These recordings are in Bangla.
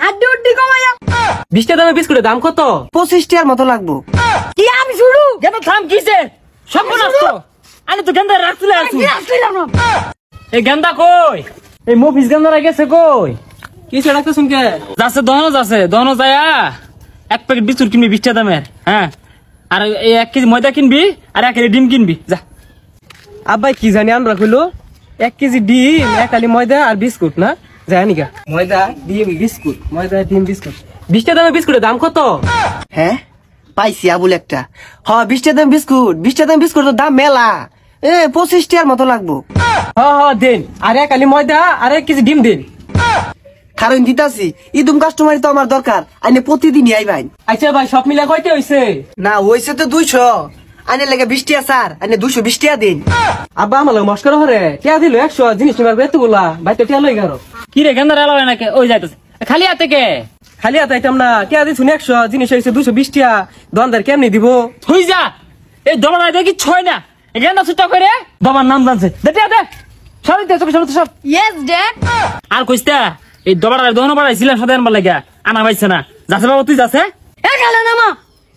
হাড্ডি উড্ডি কমায়া 20 টাকা দামের বিস্কুটের দাম কত? 25 টাকার মতো লাগবো। কি আমি শুরু গেন্দা থাম কিসে সব নষ্ট আমি তো গেন্দা রাখছিলে আছি এই গেন্দা কই এই মফিস গেন্দারা গেছে কই কিসে রাখতে শুনকে যাচ্ছে দহনো যায়া এক প্যাকেট বিস্কুট কিনবি 20 টাকা দামের হ্যাঁ আর এই 1 কেজি ময়দা কিনবি আর 1 কেজি ডিম কিনবি যা আব্বাই কি জানি আমরা কইলো 1 কেজি ডিম 1 কালি ময়দা আর বিস্কুট না জানি গা ময়দা ডিম বিস্কুট ময়দা ডিম বিস্কুট 20 টাকা দামের বিস্কুটের দাম কত? হ্যাঁ পাইছি আবুল একটা। হ 20 টাকা দাম বিস্কুট 20 টাকা দাম বিস্কুটের দাম মেলা 25 টাকার মতো লাগবো। দেন আর 1 কালি ময়দা আর 1 কেজি ডিম দিন। কারণ দিতাছি ইদুম কাস্টমারই তো আমার দরকার আইনে প্রতিদিনই আইবাইন। আচ্ছা ভাই সব মিলা কয়টা হইছে? না হইছে তো 200 আইনে লাগে 20 টাকা স্যার আইনে 220 টাকা দিন। আব্বা আমার মস্করা হরে টিয়া দিল 100 জিনিস নিবার এতগুলা ভাই তো টিয়া লই গারো কি রে গেন্দার এলো নাকি ওই যাইতেছে খালি হাতে কে খালি আতাই আমরা টিয়া দিছু 100 জিনিস হইছে 220 টাকা দোকানদার কেমনি দিব তুই যা এই দমা দেখি ছয় না গেন্দা ছুটা করে দমার নাম জানছে দে দে সরিতে সব ইয়েস ড্যাড আর কইস্তা এই দবাড়ার দহন বাড়াইছিলাম সাথে আনবার লাগা আনা পাইছে না যাচ্ছে বাবা তুই যাচ্ছে এ গেল না মা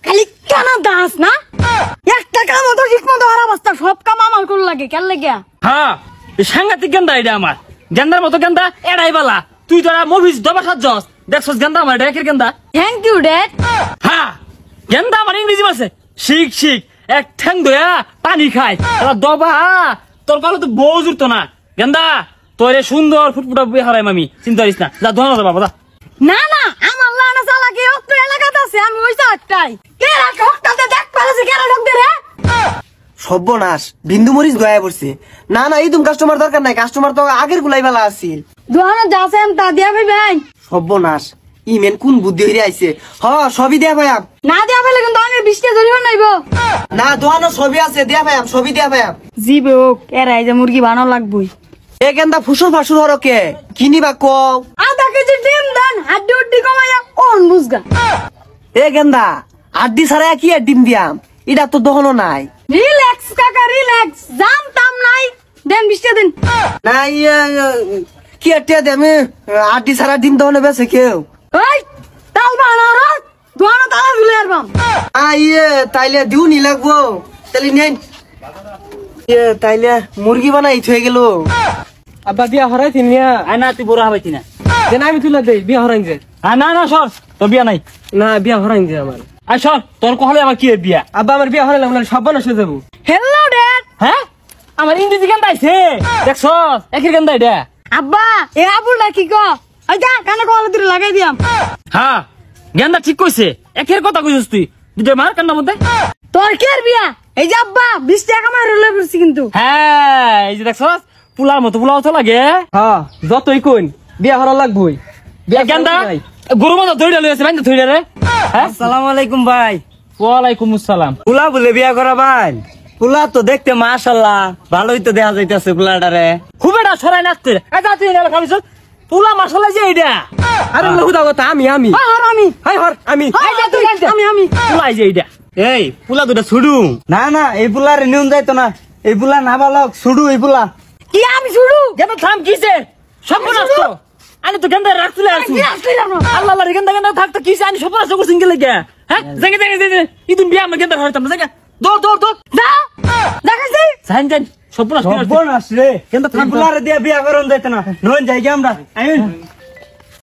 খালি কানা দাস না একটা কাম তো ঠিক মতো আর অবস্থা সব কাম আমার কোন লাগে কেন লাগে হ্যাঁ এই সাংঘাতিক গেন্দা এটা আমার গেন্দার মতো গেন্দা এড়াই বালা তুই তোরা মুভিস দবা সাজস দেখছস গেন্দা আমার ডেকের গেন্দা থ্যাংক ইউ ড্যাড হ্যাঁ গেন্দা আমার ইংরেজি মাসে শিখ এক ঠ্যাং দয়া পানি খায় এবার দবা তোর কালো তো বউ জুড়তো না গেন্দা তোরে সুন্দর ফুটফুটা বিয়ে হারাই মামি চিন্তা করিস না যা ধোয়া যাবা বাবা না না আমার লানা চালাকি অত এলাকাতে আছে আমি ওইসা একটাই কে রাখ হকটাতে দেখ পালাছে কেন ঢোক দে রে সর্বনাশ বিন্দু মরিচ গয়া পড়ছে। না না ইদুম কাস্টমার দরকার নাই কাস্টমার তো আগের গুলাই বেলা আছিল। দোহানো যাছেন তা দিয়া ভাই সর্বনাশ ইমেন কোন বুদ্ধি হইরে আইছে। সবই দেয়া ভাই না দিয়া ফেলে কিন্তু আমি 20 টা জরিমানা নাইব না দোয়ানো সবই আছে দেয়া ভাই সবই দেয়া ভাই জিবে ওক এরাই যে মুরগি বানানো লাগবই এ গেন্দা ফুসুর ফাসুর হরকে কিনিবা কও আধা কেজি ডিম দেন হাড্ডি উড্ডি কমায়া কোন বুঝগা এ গেন্দা আড্ডি ছাড়া কি আর ডিম দিয়াম এটা তো দহনো নাই। রিল্যাক্স কাকা রিল্যাক্স জানতাম নাই দেন 20 টা দিন না কি আর টিয়া দেমে আড্ডি ছাড়া ডিম দহনে বেছে কেউ ওই তাল বানারো দোহানো তালা ঝুলে আরবাম তাইলে দিউ নি লাগবো তাহলে নেন তাইলে মুরগি বানাই থয়ে গেল। আব্বা বিয়া হরাই তিনিয়া আয় না তুই বড় হবাইতি না দেন আমি তুলা দেই বিয়া হরাইন যে না সর তোর বিয়া নাই না বিয়া হরাইন যে আমার আয় সর তোর কহলে আমার কি বিয়া আব্বা আমার বিয়া হরাইলাম না সব নষ্ট হয়ে যাবো। হ্যালো ড্যাড হ্যাঁ আমার ইংরেজি গেন্দা আইছে দেখছস একের গেন্দা এটা আব্বা এ আবুল কি কো আই যা কানে কলে দিরে লাগাই দিয়াম হ্যাঁ গেন্দা ঠিক কইছে একের কথা কইছস তুই দুটো মার কান্নার মধ্যে তোর কের বিয়া এই যে আব্বা 20 টাকা আমার রুলে পড়ছি কিন্তু হ্যাঁ এই যে দেখছস পুলার মতো পুলাও তো লাগে হ্যাঁ যতই কোন বিয়া হরা লাগবই বিয়া গেন্দা গরু মতো ধইরা লইছে বাইন্দা ধইরা রে হ্যাঁ আসসালামু আলাইকুম ভাই। ওয়ালাইকুম আসসালাম পুলা বলে বিয়া করা ভাই পুলা তো দেখতে মাশাআল্লাহ ভালোই তো দেখা যাইতাছে পুলাটারে খুব এটা সরাই নাচতে এই যা তুই এলা খাবিস পুলা মশলা যে এইটা আরে লহুদা কথা আমি আর আমি হাই হর আমি এই যা তুই আমি পুলাই যে এইটা এই পুলা দুটা ছুড়ু না না এই পুলারে নিউন যাইতো না এই পুলা না বালক ছুডু এই পুলা কি আমি শুরু গেন্দা থাম কিসে সব নষ্ট আমি তো গেন্দা রাখছিলে আছি আল্লাহ আল্লাহ গেন্দা থাকতো কিসে আমি সব নষ্ট করছিস গেলে গে হ্যাঁ জায়গা ইদুন বিয়া আমার গেন্দা হইতাম না জায়গা দৌড় যা দেখাইছি জান সব নষ্ট রে কিন্তু পুলারে দিয়া বিয়া করন যাইতো না নন যাই আমরা